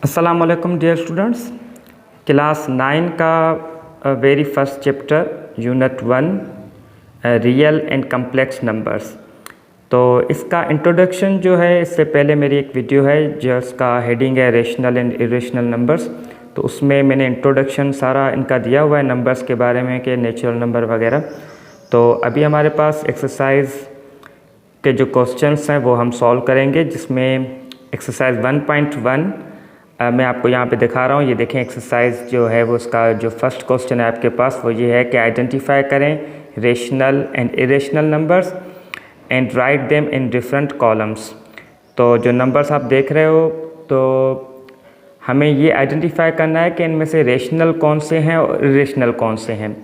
अस्सलामुअलैकुम dear students. Class 9 का very first chapter unit 1 real and complex numbers. तो इसका इंट्रोडक्शन जो है, इससे पहले मेरी एक वीडियो है जिसका हेडिंग है रेशनल एंड इरेशनल नंबर्स। तो उसमें मैंने इंट्रोडक्शन सारा इनका दिया हुआ है नंबर्स के बारे में कि नेचुरल नंबर वगैरह। तो अभी हमारे पास एक्सरसाइज के जो क्वेश्चंस हैं वो हम सॉल्व करेंगे, जिसमें एक्सरसाइज 1.1 मैं आपको यहाँ पे दिखा रहा हूँ। ये देखें, एक्सरसाइज जो है वो उसका जो फर्स्ट क्वेश्चन है आपके पास वो ये है कि आइडेंटिफाई करें rational and irrational numbers and write them in different columns. तो जो नंबर्स आप देख रहे हो, तो हमें ये आइडेंटिफाई करना है कि इनमें से रेशनल कौन से हैं और इरेशनल कौन से हैं।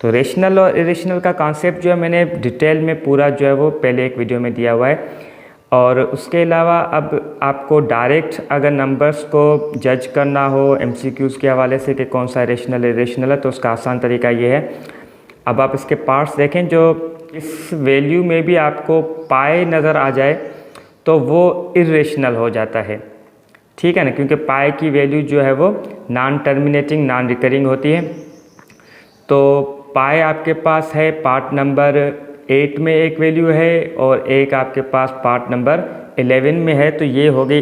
तो रेशनल और इरेशनल का कॉन्सेप्ट जो है मैंने डिटेल में पूरा जो है वो पहले एक वीडियो में दिया हुआ है। और उसके अलावा अब आपको डायरेक्ट अगर नंबर्स को जज करना हो एमसीक्यूज़ के हवाले से कि कौन सा रेशनल इरेशनल है, तो उसका आसान तरीका ये है। अब आप इसके पार्ट्स देखें, जो इस वैल्यू में भी आपको पाई नज़र आ जाए तो वो इरेशनल हो जाता है, ठीक है ना, क्योंकि पाई की वैल्यू जो है वो नॉन टर्मिनेटिंग नॉन रिकरिंग होती है। तो पाई आपके पास है पार्ट नंबर 8 में एक वैल्यू है और एक आपके पास पार्ट नंबर 11 में है, तो ये हो गई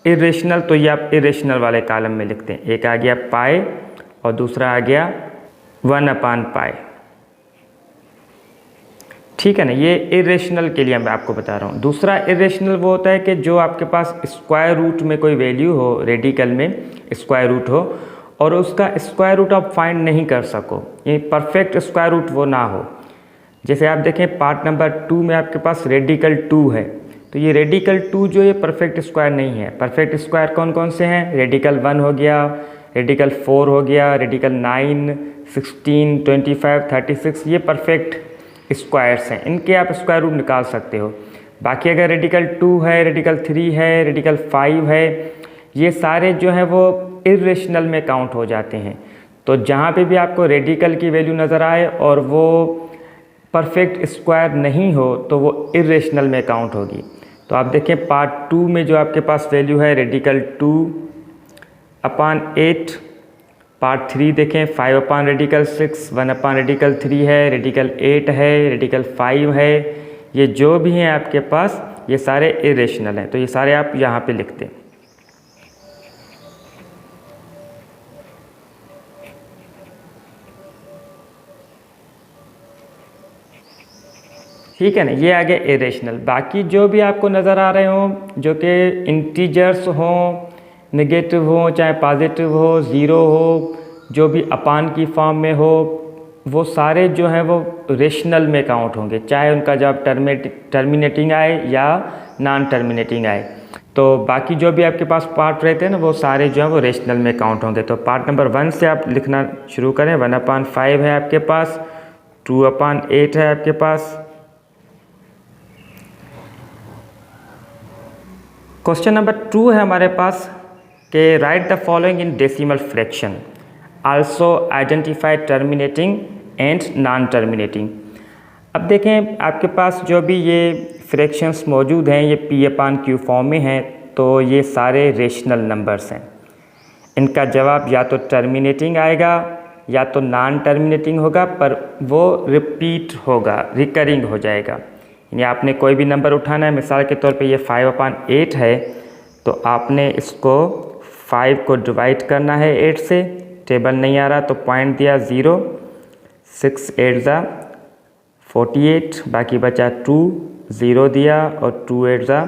इरेशनल। तो ये आप इरेशनल वाले कॉलम में लिखते हैं। एक आ गया पाई और दूसरा आ गया 1/पाई, ठीक है ना। ये इरेशनल के लिए मैं आपको बता रहा हूँ। दूसरा इरेशनल वो होता है कि जो आपके पास स्क्वायर रूट में कोई वैल्यू हो, रेडिकल में स्क्वायर रूट हो और उसका स्क्वायर रूट आप फाइंड नहीं कर सको, ये परफेक्ट स्क्वायर रूट वो ना हो। जैसे आप देखें पार्ट नंबर 2 में आपके पास रेडिकल 2 है, तो ये रेडिकल 2 जो ये परफेक्ट स्क्वायर नहीं है। परफेक्ट स्क्वायर कौन कौन से हैं? रेडिकल 1 हो गया, रेडिकल 4 हो गया, रेडिकल 9, 16, 25, 36, ये परफेक्ट स्क्वायर्स हैं। इनके आप स्क्वायर रूट निकाल सकते हो। बाकी अगर रेडिकल 2 है, रेडिकल 3 है, रेडिकल 5 है, ये सारे जो हैं वो इरेशनल में काउंट हो जाते हैं। तो जहाँ पे भी आपको रेडिकल की वैल्यू नज़र आए और वो परफेक्ट स्क्वायर नहीं हो तो वो इरेशनल में काउंट होगी। तो आप देखें पार्ट 2 में जो आपके पास वैल्यू है रेडिकल 2/8, पार्ट 3 देखें 5/रेडिकल 6, 1/रेडिकल 3 है, रेडिकल 8 है, रेडिकल 5 है। ये जो भी हैं आपके पास ये सारे इरेशनल हैं, तो ये सारे आप यहाँ पे लिखते हैं। ठीक है ना, ये आ गए इरेशनल। बाकी जो भी आपको नज़र आ रहे हों, जो कि इंटीजर्स हों, नेगेटिव हो, चाहे पॉजिटिव हो, ज़ीरो हो, जो भी अपान की फॉर्म में हो, वो सारे जो हैं वो रेशनल में काउंट होंगे, चाहे उनका जब टर्मिनेटिंग आए या नॉन टर्मिनेटिंग आए। तो बाकी जो भी आपके पास पार्ट रहते हैं ना, वो सारे जो हैं वो रेशनल में काउंट होंगे। तो पार्ट नंबर 1 से आप लिखना शुरू करें। 1/5 है आपके पास, 2/8 है आपके पास। क्वेश्चन नंबर 2 है हमारे पास कि right the following in decimal fraction, also identify terminating and non terminating. अब देखें आपके पास जो भी ये फ्रैक्शंस मौजूद हैं ये P/Q फॉर्म में हैं, तो ये सारे रेशनल नंबर्स हैं। इनका जवाब या तो टर्मिनेटिंग आएगा या तो नॉन टर्मिनेटिंग होगा, पर वो रिपीट होगा, रिकरिंग हो जाएगा। यानी आपने कोई भी नंबर उठाना है, मिसाल के तौर पे ये 5/8 है, तो आपने इसको 5 को डिवाइड करना है 8 से। टेबल नहीं आ रहा तो पॉइंट दिया 0, 6 8 ज़ा 48, बाकी बचा 2, 0 दिया और 2 8 ज़ा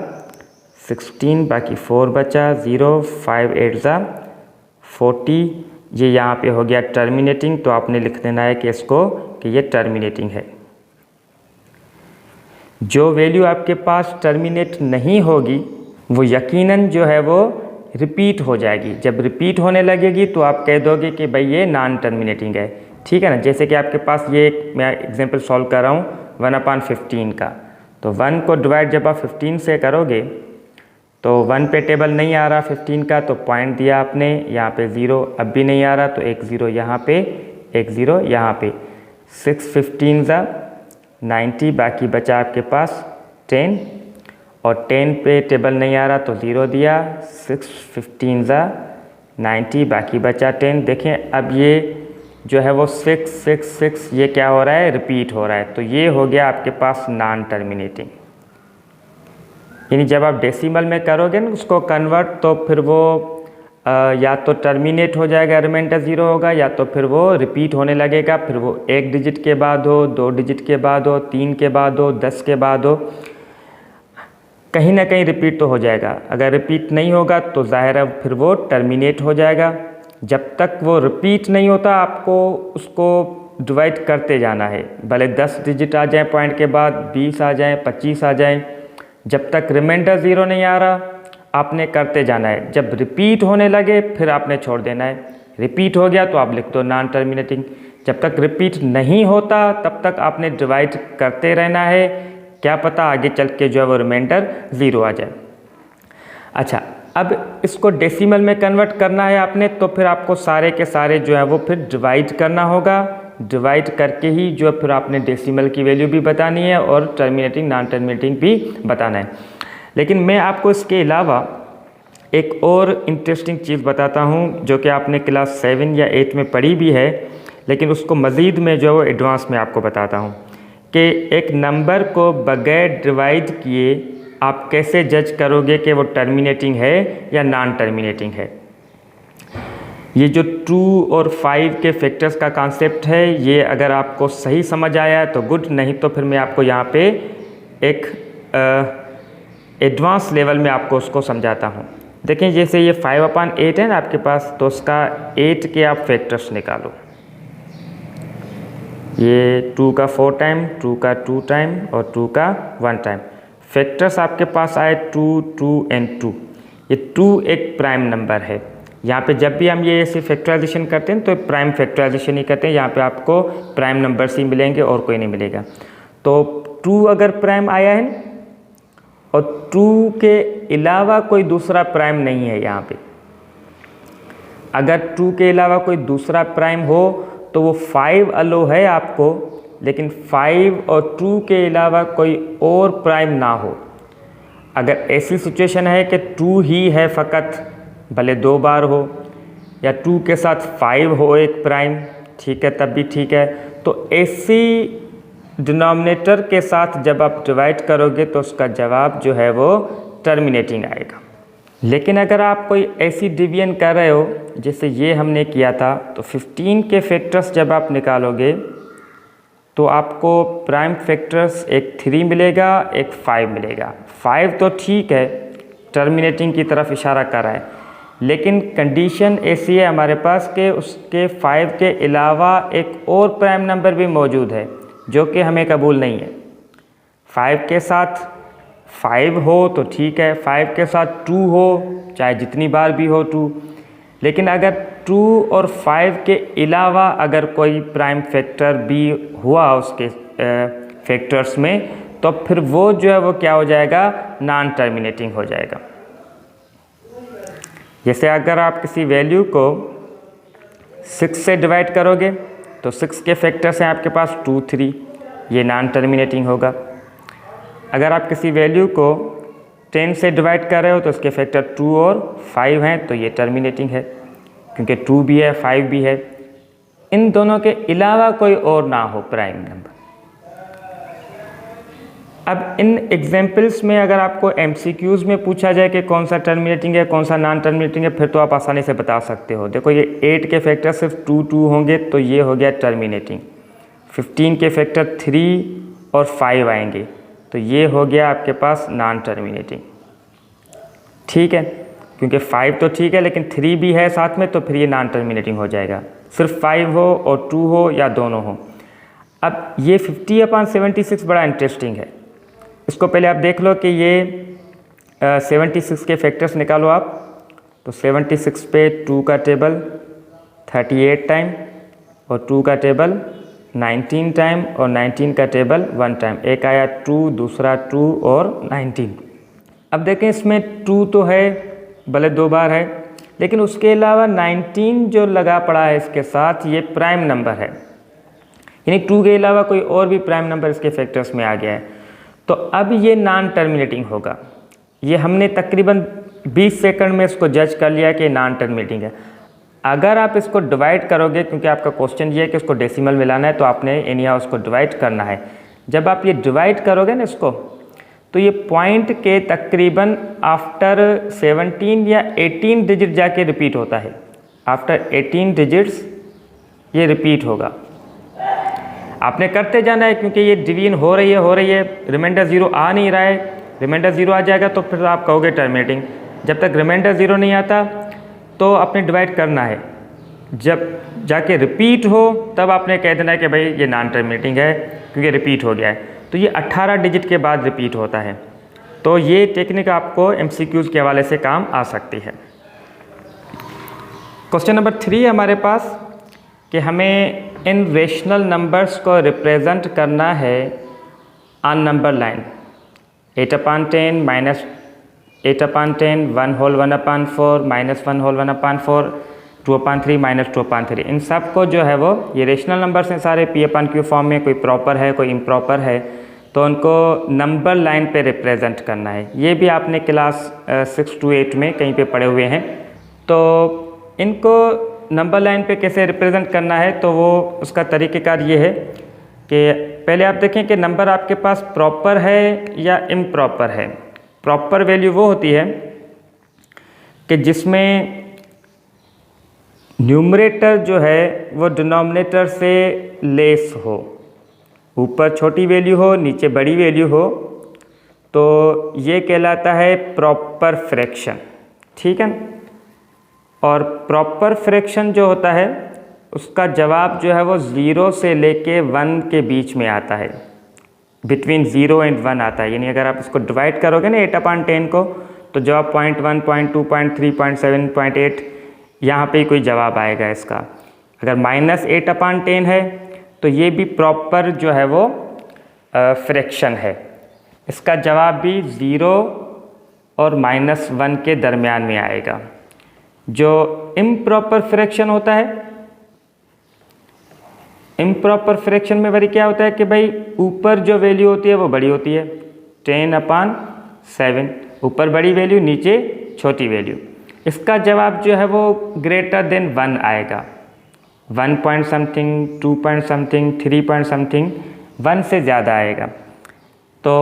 16, बाकी 4 बचा 0, 5 8 ज़ा 40। ये यहाँ पे हो गया टर्मिनेटिंग, तो आपने लिख देना है कि इसको कि ये टर्मिनेटिंग है। जो वैल्यू आपके पास टर्मिनेट नहीं होगी वो यकीनन जो है वो रिपीट हो जाएगी। जब रिपीट होने लगेगी तो आप कह दोगे कि भाई ये नॉन टर्मिनेटिंग है, ठीक है ना। जैसे कि आपके पास ये मैं एग्जांपल सॉल्व कर रहा हूँ 1/15 का, तो 1 को डिवाइड जब आप 15 से करोगे तो 1 पे टेबल नहीं आ रहा 15 का, तो पॉइंट दिया आपने यहाँ पे 0, अब भी नहीं आ रहा तो एक 0 यहाँ पे, एक 0 यहाँ पे। 6 15 ज़ा 90, बाकी बचा आपके पास 10 और 10 पे टेबल नहीं आ रहा तो 0 दिया, 6 15 ज़ा 90, बाकी बचा 10। देखें अब ये जो है वो 6 6 6 ये क्या हो रहा है, रिपीट हो रहा है, तो ये हो गया आपके पास नॉन टर्मिनेटिंग। यानी जब आप डेसिमल में करोगे ना उसको कन्वर्ट, तो फिर वो या तो टर्मिनेट हो जाएगा, रिमाइंडर 0 होगा, या तो फिर वो रिपीट होने लगेगा, फिर वो 1 डिजिट के बाद हो, 2 डिजिट के बाद हो, 3 के बाद हो, 10 के बाद हो, कहीं ना कहीं रिपीट तो हो जाएगा। अगर रिपीट नहीं होगा तो ज़ाहिर है फिर वो टर्मिनेट हो जाएगा। जब तक वो रिपीट नहीं होता आपको उसको डिवाइड करते जाना है, भले 10 डिजिट आ जाए पॉइंट के बाद, 20 आ जाए, 25 आ जाए, जब तक रिमाइंडर 0 नहीं आ रहा आपने करते जाना है। जब रिपीट होने लगे फिर आपने छोड़ देना है। रिपीट हो गया तो आप लिख दो नॉन टर्मिनेटिंग। जब तक रिपीट नहीं होता तब तक आपने डिवाइड करते रहना है, क्या पता आगे चल के जो है वो रिमाइंडर 0 आ जाए। अच्छा, अब इसको डेसिमल में कन्वर्ट करना है आपने, तो फिर आपको सारे के सारे जो है वो फिर डिवाइड करना होगा। डिवाइड करके ही जो है फिर आपने डेसिमल की वैल्यू भी बतानी है और टर्मिनेटिंग नॉन टर्मिनेटिंग भी बताना है। लेकिन मैं आपको इसके अलावा एक और इंटरेस्टिंग चीज़ बताता हूँ जो कि आपने क्लास 7 या 8 में पढ़ी भी है, लेकिन उसको मज़ीद में जो है वो एडवांस में आपको बताता हूँ कि एक नंबर को बगैर डिवाइड किए आप कैसे जज करोगे कि वो टर्मिनेटिंग है या नॉन टर्मिनेटिंग है। ये जो 2 और 5 के फैक्टर्स का कॉन्सेप्ट है, ये अगर आपको सही समझ आया तो गुड, नहीं तो फिर मैं आपको यहाँ पे एक एडवांस लेवल में आपको उसको समझाता हूँ। देखें जैसे ये 5/8 है ना आपके पास, तो उसका 8 के आप फैक्टर्स निकालो। ये 2 का 4 टाइम, 2 का 2 टाइम और 2 का 1 टाइम। फैक्टर्स आपके पास आए 2 2 एंड 2। ये 2 एक प्राइम नंबर है। यहाँ पे जब भी हम ये ऐसे फैक्टराइजेशन करते हैं तो प्राइम फैक्टराइजेशन ही करते हैं, यहाँ पे आपको प्राइम नंबर्स ही मिलेंगे और कोई नहीं मिलेगा। तो 2 अगर प्राइम आया है और 2 के अलावा कोई दूसरा प्राइम नहीं है यहाँ पे, अगर 2 के अलावा कोई दूसरा प्राइम हो तो वो 5 अलो है आपको, लेकिन 5 और 2 के अलावा कोई और प्राइम ना हो। अगर ऐसी सिचुएशन है कि 2 ही है फ़कत, भले 2 बार हो, या 2 के साथ 5 हो एक प्राइम, ठीक है, तब भी ठीक है। तो ऐसी डिनोमिनेटर के साथ जब आप डिवाइड करोगे तो उसका जवाब जो है वो टर्मिनेटिंग आएगा। लेकिन अगर आप कोई ऐसी डिवीजन कर रहे हो जैसे ये हमने किया था, तो 15 के फैक्टर्स जब आप निकालोगे तो आपको प्राइम फैक्टर्स एक 3 मिलेगा, एक 5 मिलेगा। 5 तो ठीक है, टर्मिनेटिंग की तरफ इशारा कर रहा है, लेकिन कंडीशन ऐसी है हमारे पास कि उसके 5 के अलावा एक और प्राइम नंबर भी मौजूद है जो कि हमें कबूल नहीं है। 5 के साथ 5 हो तो ठीक है, 5 के साथ 2 हो, चाहे जितनी बार भी हो 2, लेकिन अगर 2 और 5 के अलावा अगर कोई प्राइम फैक्टर भी हुआ उसके फैक्टर्स में, तो फिर वो जो है वो क्या हो जाएगा, नॉन टर्मिनेटिंग हो जाएगा। जैसे अगर आप किसी वैल्यू को 6 से डिवाइड करोगे तो 6 के फैक्टर्स हैं आपके पास 2 3, ये नॉन टर्मिनेटिंग होगा। अगर आप किसी वैल्यू को 10 से डिवाइड कर रहे हो तो उसके फैक्टर 2 और 5 हैं, तो ये टर्मिनेटिंग है, क्योंकि 2 भी है 5 भी है। इन दोनों के अलावा कोई और ना हो प्राइम नंबर। अब इन एग्जाम्पल्स में अगर आपको MCQs में पूछा जाए कि कौन सा टर्मिनेटिंग है कौन सा नॉन टर्मिनेटिंग है, फिर तो आप आसानी से बता सकते हो। देखो ये 8 के फैक्टर सिर्फ 2 2 होंगे तो ये हो गया टर्मिनेटिंग। 15 के फैक्टर 3 और 5 आएंगे तो ये हो गया आपके पास नॉन टर्मिनेटिंग, ठीक है, क्योंकि 5 तो ठीक है लेकिन 3 भी है साथ में, तो फिर ये नॉन टर्मिनेटिंग हो जाएगा, सिर्फ 5 हो और 2 हो या दोनों हो। अब ये 50/76 बड़ा इंटरेस्टिंग है। इसको पहले आप देख लो कि ये 76 के फैक्टर्स निकालो आप, तो 76 पे 2 का टेबल 38 टाइम और 2 का टेबल 19 टाइम और 19 का टेबल 1 टाइम। एक आया 2, दूसरा 2 और 19। अब देखें इसमें 2 तो है, भले 2 बार है, लेकिन उसके अलावा 19 जो लगा पड़ा है इसके साथ, ये प्राइम नंबर है, यानी 2 के अलावा कोई और भी प्राइम नंबर इसके फैक्टर्स में आ गया है। तो अब ये नॉन टर्मिनेटिंग होगा। ये हमने तकरीबन 20 सेकंड में इसको जज कर लिया कि नॉन टर्मिनेटिंग है। अगर आप इसको डिवाइड करोगे, क्योंकि आपका क्वेश्चन ये है कि इसको डेसिमल में लाना है, तो आपने एनिया उसको डिवाइड करना है। जब आप ये डिवाइड करोगे ना इसको, तो ये पॉइंट के तकरीबन आफ्टर 17 या 18 डिजिट जाके रिपीट होता है। आफ्टर 18 डिजिट्स ये रिपीट होगा। आपने करते जाना है, क्योंकि ये डिवीजन हो रही है, रिमाइंडर 0 आ नहीं रहा है। रिमाइंडर 0 आ जाएगा तो फिर आप कहोगे टर्मिनेटिंग। जब तक रिमाइंडर 0 नहीं आता तो आपने डिवाइड करना है। जब जाके रिपीट हो तब आपने कह देना है कि भाई ये नॉन टर्मिनेटिंग है, क्योंकि रिपीट हो गया है। तो ये 18 डिजिट के बाद रिपीट होता है। तो ये टेक्निक आपको MCQs के हवाले से काम आ सकती है। क्वेश्चन नंबर 3 हमारे पास कि हमें इन रेशनल नंबर्स को रिप्रेजेंट करना है on number line 8/10 minus 8/10 1 whole 1/4 minus 1 whole 1/4 2/3 minus 2/3। इन सब को जो है वो ये रेशनल नंबर्स हैं सारे, P/Q फॉर्म में, कोई प्रॉपर है कोई इम्प्रॉपर है, तो उनको नंबर लाइन पे रिप्रेजेंट करना है। ये भी आपने क्लास 6 to 8 में कहीं पे पढ़े हुए हैं। तो इनको नंबर लाइन पे कैसे रिप्रेजेंट करना है, तो वो उसका तरीक़ेकार ये है कि पहले आप देखें कि नंबर आपके पास प्रॉपर है या इम्प्रॉपर है। प्रॉपर वैल्यू वो होती है कि जिसमें न्यूमरेटर जो है वो डिनोमिनेटर से लेस हो, ऊपर छोटी वैल्यू हो नीचे बड़ी वैल्यू हो, तो ये कहलाता है प्रॉपर फ्रैक्शन। ठीक है। और प्रॉपर फ्रैक्शन जो होता है उसका जवाब जो है वो 0 से लेके 1 के बीच में आता है, बिटवीन 0 एंड 1 आता है। यानी अगर आप इसको डिवाइड करोगे ना 8/10 को, तो जवाब 0.1 0.2 0.3 0.7 0.8 यहाँ पे कोई जवाब आएगा इसका। अगर -8/10 है तो ये भी प्रॉपर जो है वो फ्रैक्शन है, इसका जवाब भी 0 और -1 के दरमियान में आएगा। जो इम्प्रॉपर फ्रैक्शन होता है, इम्प्रॉपर फ्रैक्शन में भाई क्या होता है कि भाई ऊपर जो वैल्यू होती है वो बड़ी होती है, 10/7, ऊपर बड़ी वैल्यू नीचे छोटी वैल्यू। इसका जवाब जो है वो ग्रेटर देन 1 आएगा, 1 point something 2 point something 3 point something 1 से ज़्यादा आएगा। तो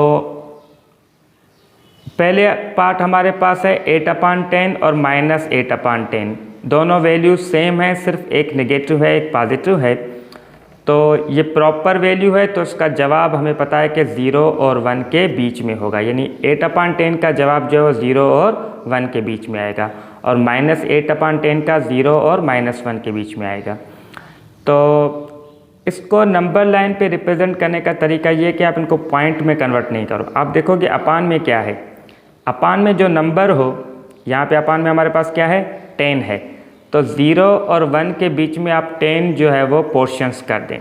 पहले पार्ट हमारे पास है 8/10 और -8/10, दोनों वैल्यू सेम है, सिर्फ एक नेगेटिव है एक पॉजिटिव है। तो ये प्रॉपर वैल्यू है, तो इसका जवाब हमें पता है कि 0 और 1 के बीच में होगा। यानी 8/10 का जवाब जो है 0 और 1 के बीच में आएगा, और -8/10 का 0 और -1 के बीच में आएगा। तो इसको नंबर लाइन पे रिप्रेजेंट करने का तरीका ये है कि आप इनको पॉइंट में कन्वर्ट नहीं करो। आप देखोगे अपान में क्या है, अपान में जो नंबर हो, यहाँ पे अपान में हमारे पास क्या है 10 है, तो 0 और 1 के बीच में आप 10 जो है वो पोर्शंस कर दें।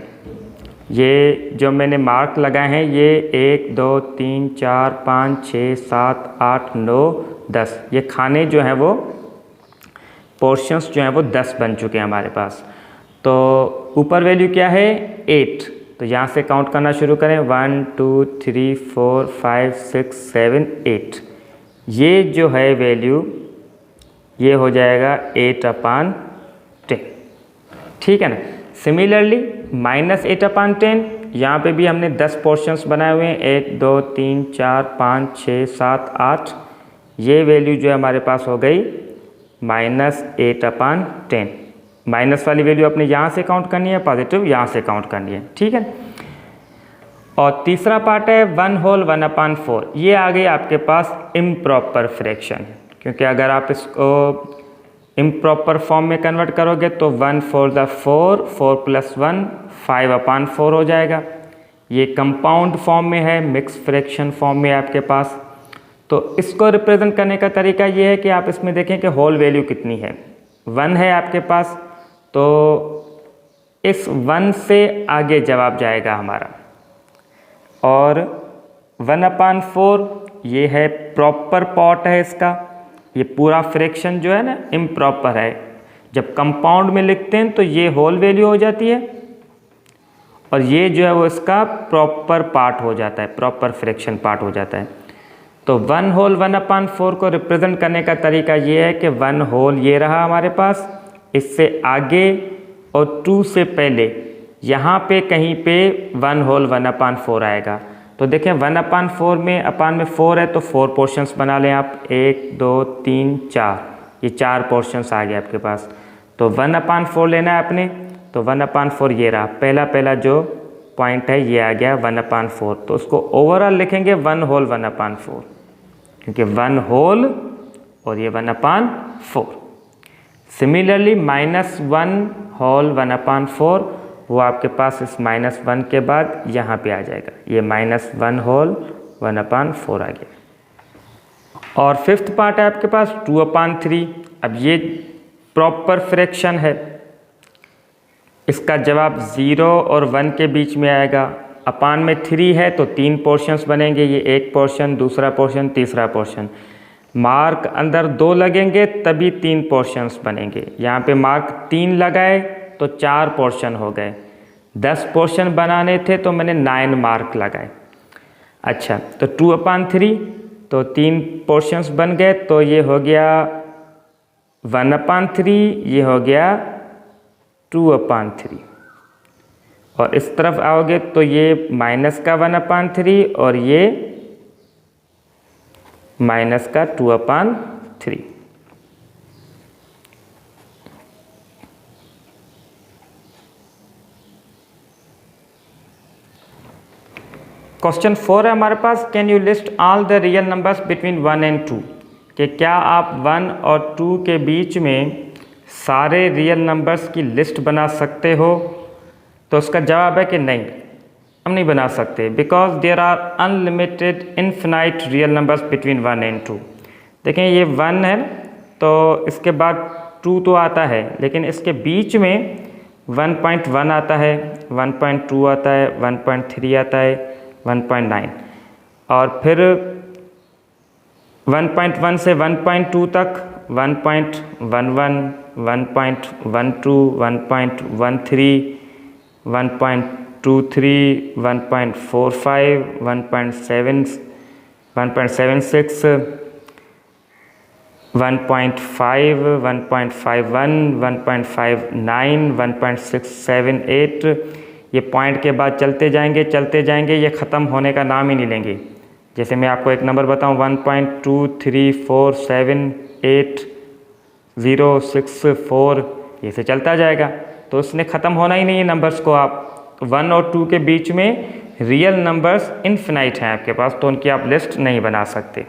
ये जो मैंने मार्क लगाए हैं ये 1 2 3 4 5 6 7 8 9 10, ये खाने जो हैं वो पोर्शंस जो हैं वो 10 बन चुके हैं हमारे पास। तो ऊपर वैल्यू क्या है 8, तो यहाँ से काउंट करना शुरू करें 1 2 3 4 5 6 7 8। ये जो है वैल्यू ये हो जाएगा 8/10। ठीक है ना। सिमिलरली -8/10 यहाँ पे भी हमने 10 पोर्शंस बनाए हुए हैं, 1 2 3 4 5 6 7 8। ये वैल्यू जो है हमारे पास हो गई -8/10। माइनस वाली वैल्यू अपने यहाँ से काउंट करनी है, पॉजिटिव यहाँ से काउंट करनी है। ठीक है। और तीसरा पार्ट है 1 होल 1/4। ये आ गई आपके पास इम्प्रॉपर फ्रैक्शन, क्योंकि अगर आप इसको इम्प्रॉपर फॉर्म में कन्वर्ट करोगे तो 1 4 4, 4 + 1 5/4 हो जाएगा। ये कंपाउंड फॉर्म में है, मिक्स फ्रैक्शन फॉर्म में है आपके पास। तो इसको रिप्रेजेंट करने का तरीका ये है कि आप इसमें देखें कि होल वैल्यू कितनी है, 1 है आपके पास, तो इस 1 से आगे जवाब जाएगा हमारा। और 1/4 ये है प्रॉपर पार्ट है इसका, ये पूरा फ्रैक्शन जो है ना इम्प्रॉपर है। जब कंपाउंड में लिखते हैं तो ये होल वैल्यू हो जाती है, और ये जो है वो इसका प्रॉपर पार्ट हो जाता है, प्रॉपर फ्रैक्शन पार्ट हो जाता है। तो 1 होल 1/4 को रिप्रेजेंट करने का तरीका ये है कि 1 होल ये रहा हमारे पास, इससे आगे और 2 से पहले यहाँ पे कहीं पे 1 होल 1/4 आएगा। तो देखें 1/4 में अपान में 4 है तो 4 पोर्शंस बना लें आप, 1 2 3 4, ये 4 पोर्शंस आ गए आपके पास। तो 1/4 लेना है आपने, तो 1/4 ये रहा, पहला जो पॉइंट है ये आ गया 1/4। तो उसको ओवरऑल लिखेंगे 1 होल 1/4, क्योंकि 1 होल और ये 1/4। सिमिलरली -1 होल 1/4 वो आपके पास इस -1 के बाद यहाँ पे आ जाएगा, ये -1 होल 1/4 आ गया। और 5th पार्ट है आपके पास 2/3। अब ये प्रॉपर फ्रैक्शन है, इसका जवाब 0 और 1 के बीच में आएगा। अपान में 3 है तो 3 पोर्शंस बनेंगे, ये एक पोर्शन, दूसरा पोर्शन, तीसरा पोर्शन। मार्क अंदर 2 लगेंगे तभी 3 पोर्शंस बनेंगे। यहाँ पे मार्क 3 लगाए तो 4 पोर्शन हो गए। 10 पोर्शन बनाने थे तो मैंने 9 मार्क लगाए। अच्छा, तो 2/3 तो 3 पोर्शंस बन गए, तो ये हो गया 1/3, ये हो गया 2/3। और इस तरफ आओगे तो ये माइनस का 1/3 और ये माइनस का 2/3। क्वेश्चन 4 है हमारे पास, can you list all the real numbers between 1 and 2, कि क्या आप 1 और 2 के बीच में सारे रियल नंबर्स की लिस्ट बना सकते हो। तो उसका जवाब है कि नहीं, हम नहीं बना सकते, because there are unlimited infinite real numbers between 1 and 2। देखें ये 1 है तो इसके बाद 2 तो आता है, लेकिन इसके बीच में 1.1 आता है, 1.2 आता है, 1.3 आता है, 1.9, और फिर 1.1 से 1.2 तक 1.11, 1.12, 1.13, 1.23, 1.45, 1.7, 1.76, 1.5, 1.51, 1.59, 1.678। ये पॉइंट के बाद चलते जाएंगे, ये ख़त्म होने का नाम ही नहीं लेंगे। जैसे मैं आपको एक नंबर बताऊं 1.23478064, ये से चलता जाएगा, तो उसने ख़त्म होना ही नहीं है नंबर्स को। आप 1 और 2 के बीच में रियल नंबर्स इन्फिनाइट हैं आपके पास, तो उनकी आप लिस्ट नहीं बना सकते।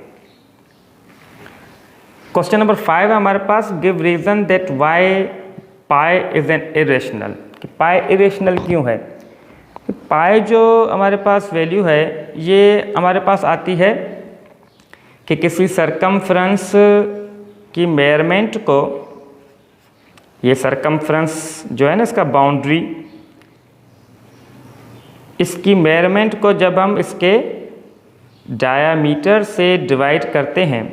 क्वेश्चन नंबर 5 है हमारे पास, give reason that why pi is an irrational, कि पाई इरेशनल क्यों है। पाई जो हमारे पास वैल्यू है ये हमारे पास आती है कि किसी सरकमफ्रेंस की मेजरमेंट को, ये सरकमफ्रेंस जो है ना इसका बाउंड्री, इसकी मेजरमेंट को जब हम इसके डायामीटर से डिवाइड करते हैं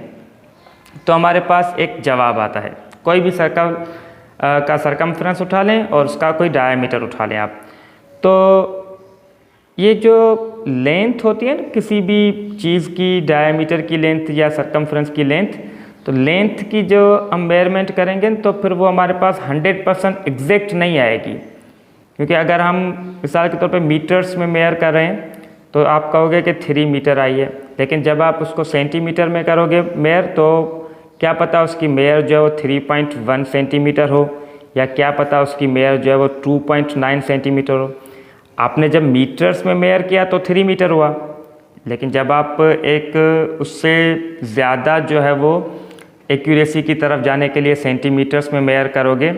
तो हमारे पास एक जवाब आता है। कोई भी सर्कल का सरकमफ्रेंस उठा लें और उसका कोई डायामीटर उठा लें आप, तो ये जो लेंथ होती है ना किसी भी चीज़ की, डायामीटर की लेंथ या सरकमफ्रेंस की लेंथ, तो लेंथ की जो हम मेजरमेंट करेंगे तो फिर वो हमारे पास 100% एग्जैक्ट नहीं आएगी। क्योंकि अगर हम मिसाल के तौर पे मीटर्स में मेयर कर रहे हैं तो आप कहोगे कि 3 मीटर आई है, लेकिन जब आप उसको सेंटीमीटर में करोगे मेयर तो क्या पता उसकी मेयर जो है वो 3.1 सेंटीमीटर हो, या क्या पता उसकी मेयर जो है वो 2.9 सेंटीमीटर हो। आपने जब मीटर्स में मेयर किया तो 3 मीटर हुआ, लेकिन जब आप एक उससे ज़्यादा जो है वो एक्यूरेसी की तरफ जाने के लिए सेंटीमीटर्स में मेयर करोगे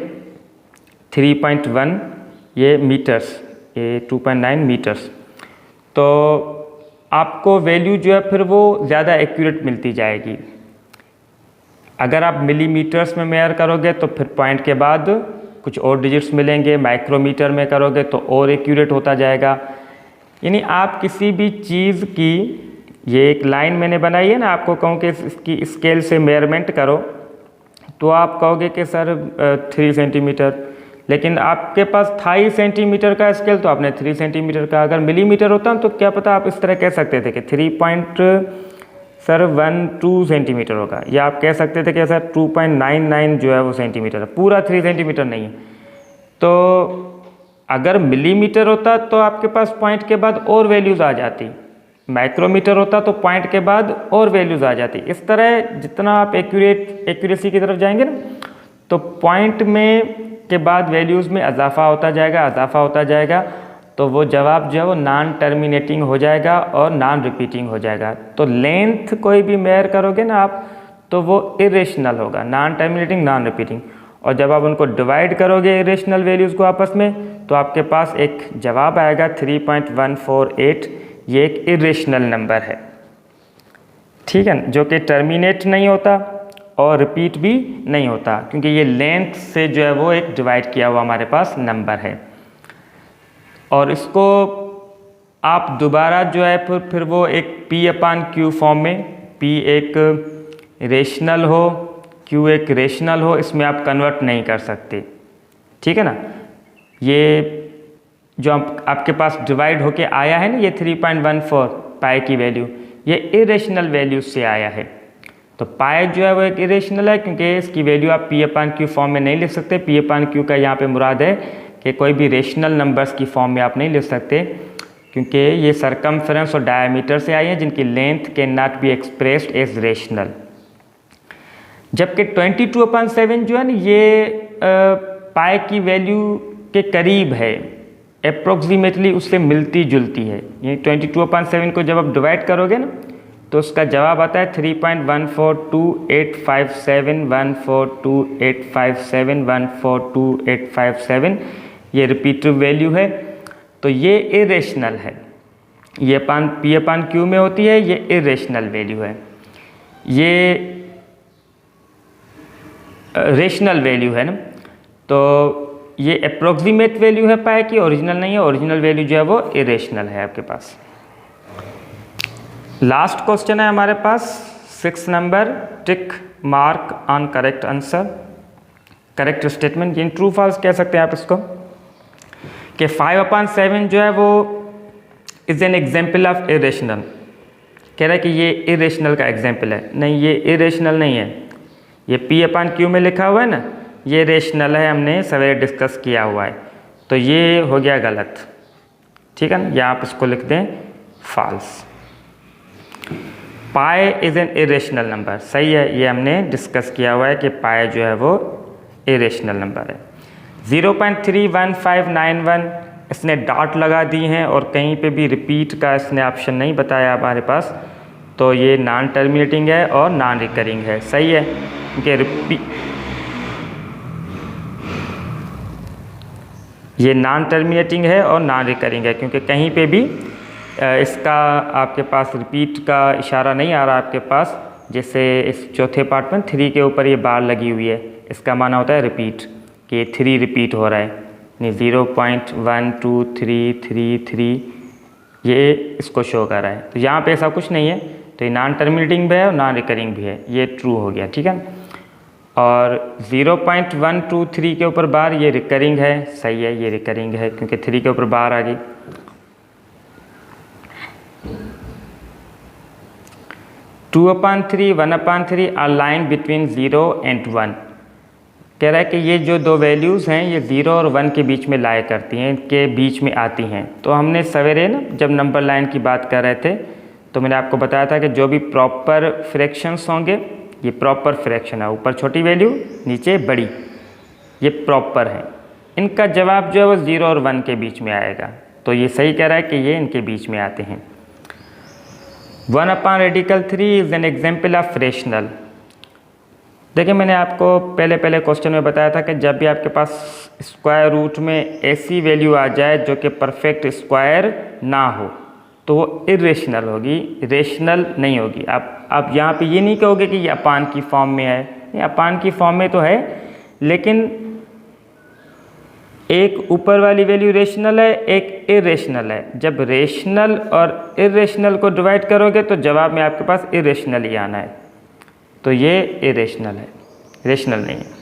3.1 ये मीटर्स, ये 2.9 मीटर्स, तो आपको वैल्यू जो है फिर वो ज़्यादा एक्यूरेट मिलती जाएगी। अगर आप मिलीमीटर्स में मेयर करोगे तो फिर पॉइंट के बाद कुछ और डिजिट्स मिलेंगे, माइक्रोमीटर में करोगे तो और एक्यूरेट होता जाएगा। यानी आप किसी भी चीज़ की, ये एक लाइन मैंने बनाई है ना, आपको कहूँ कि इसकी स्केल से मेजरमेंट करो तो आप कहोगे कि सर 3 सेंटीमीटर, लेकिन आपके पास था ही सेंटीमीटर का स्केल तो आपने 3 सेंटीमीटर का, अगर मिलीमीटर होता तो क्या पता आप इस तरह कह सकते थे कि 3.12 सेंटीमीटर होगा, या आप कह सकते थे कि सर 2.99 जो है वो सेंटीमीटर है, पूरा 3 सेंटीमीटर नहीं है। तो अगर मिलीमीटर होता तो आपके पास पॉइंट के बाद और वैल्यूज़ आ जाती, माइक्रोमीटर होता तो पॉइंट के बाद और वैल्यूज़ आ जाती। इस तरह जितना आप एक्यूरेसी की तरफ जाएंगे ना, तो पॉइंट में के बाद वैल्यूज़ में इजाफा होता जाएगा, तो वो जवाब जो है वो नॉन टर्मिनेटिंग हो जाएगा और नॉन रिपीटिंग हो जाएगा। तो लेंथ कोई भी मेयर करोगे ना आप, तो वो इरेशनल होगा, नॉन टर्मिनेटिंग नॉन रिपीटिंग। और जब आप उनको डिवाइड करोगे इरेशनल वैल्यूज़ को आपस में, तो आपके पास एक जवाब आएगा 3.148। ये एक इरेशनल नंबर है, ठीक है, जो कि टर्मिनेट नहीं होता और रिपीट भी नहीं होता, क्योंकि ये लेंथ से जो है वो एक डिवाइड किया हुआ हमारे पास नंबर है। और इसको आप दोबारा जो है फिर वो एक P/Q फॉर्म में, P एक रेशनल हो, Q एक रेशनल हो, इसमें आप कन्वर्ट नहीं कर सकते, ठीक है ना। ये जो आपके पास डिवाइड होके आया है ना, ये 3.14 पाई की वैल्यू, ये इरेशनल वैल्यू से आया है। तो पाई जो है वो एक इरेशनल है, क्योंकि इसकी वैल्यू आप P/Q फॉर्म में नहीं लिख सकते। P/Q का यहाँ पे मुराद है कि कोई भी रेशनल नंबर्स की फॉर्म में आप नहीं लिख सकते, क्योंकि ये सरकमफ्रेंस और डायमीटर से आई है, जिनकी length can not be expressed as rational. जबकि 22/7 जो है ना, ये पाई की वैल्यू के करीब है, अप्रोक्सीमेटली उससे मिलती जुलती है। ये 22/7 को जब आप डिवाइड करोगे ना, तो उसका जवाब आता है 3.142857, ये रिपीटिव वैल्यू है। तो ये इरेशनल है, ये P/Q में होती है, ये इरेशनल वैल्यू है। ये रेशनल वैल्यू है ना, तो ये अप्रोक्सीमेट वैल्यू है पाई की, ओरिजिनल नहीं है। ओरिजिनल वैल्यू जो है वो इरेशनल है आपके पास। लास्ट क्वेश्चन है हमारे पास 6 number, tick mark on correct answer, correct statement. ये ट्रू फॉल्स कह सकते हैं आप इसको, कि 5/7 जो है वो is an example of irrational. कह रहा है कि ये इरेशनल का एग्जाम्पल है। नहीं, ये इरेशनल नहीं है, ये P/Q में लिखा हुआ है ना, ये रेशनल है, हमने सवेरे डिस्कस किया हुआ है। तो ये हो गया गलत, ठीक है ना, या आप इसको लिख दें false. Pi is an irrational number, सही है, ये हमने डिस्कस किया हुआ है कि पाई जो है वो इरेशनल नंबर है। 0.31591 इसने डॉट लगा दी हैं और कहीं पे भी रिपीट का इसने ऑप्शन नहीं बताया हमारे पास, तो ये नॉन टर्मिनेटिंग है और नॉन रिकरिंग है, सही है, क्योंकि ये नॉन टर्मिनेटिंग है और नॉन रिकरिंग है, क्योंकि कहीं पे भी इसका आपके पास रिपीट का इशारा नहीं आ रहा आपके पास। जैसे इस चौथे पार्ट में 3 के ऊपर ये बार लगी हुई है, इसका माना होता है रिपीट, कि 3 रिपीट हो रहा है, नहीं 0.123333 ये इसको शो कर रहा है। तो यहाँ पे ऐसा कुछ नहीं है, तो ये नॉन टर्मिनेटिंग भी है और नॉन रिकरिंग भी है, ये ट्रू हो गया, ठीक है। और 0.123 के ऊपर बार ये रिकरिंग है, सही है, ये रिकरिंग है, क्योंकि 3 के ऊपर बार आ गई। 2/3, 1/3 आर लाइन बिटवीन 0 and 1। कह रहा है कि ये जो दो वैल्यूज़ हैं ये 0 और 1 के बीच में लाया करती हैं, इनके बीच में आती हैं। तो हमने सवेरे ना जब नंबर लाइन की बात कर रहे थे, तो मैंने आपको बताया था कि जो भी प्रॉपर फ्रैक्शंस होंगे, ये प्रॉपर फ्रैक्शन है, ऊपर छोटी वैल्यू नीचे बड़ी, ये प्रॉपर है, इनका जवाब जो है वो 0 और 1 के बीच में आएगा। तो ये सही कह रहा है कि ये इनके बीच में आते हैं। 1/3 is an example of rational. देखिए, मैंने आपको पहले क्वेश्चन में बताया था कि जब भी आपके पास स्क्वायर रूट में ऐसी वैल्यू आ जाए जो कि परफेक्ट स्क्वायर ना हो, तो वो इरेशनल होगी, रेशनल नहीं होगी। आप यहाँ पे ये नहीं कहोगे कि ये अपान की फॉर्म में है, ये अपान की फॉर्म में तो है, लेकिन एक ऊपर वाली वैल्यू रेशनल है, एक इरेशनल है। जब रेशनल और इरेशनल को डिवाइड करोगे तो जवाब में आपके पास इरेशनल ही आना है, तो ये इरेशनल है, रेशनल नहीं है।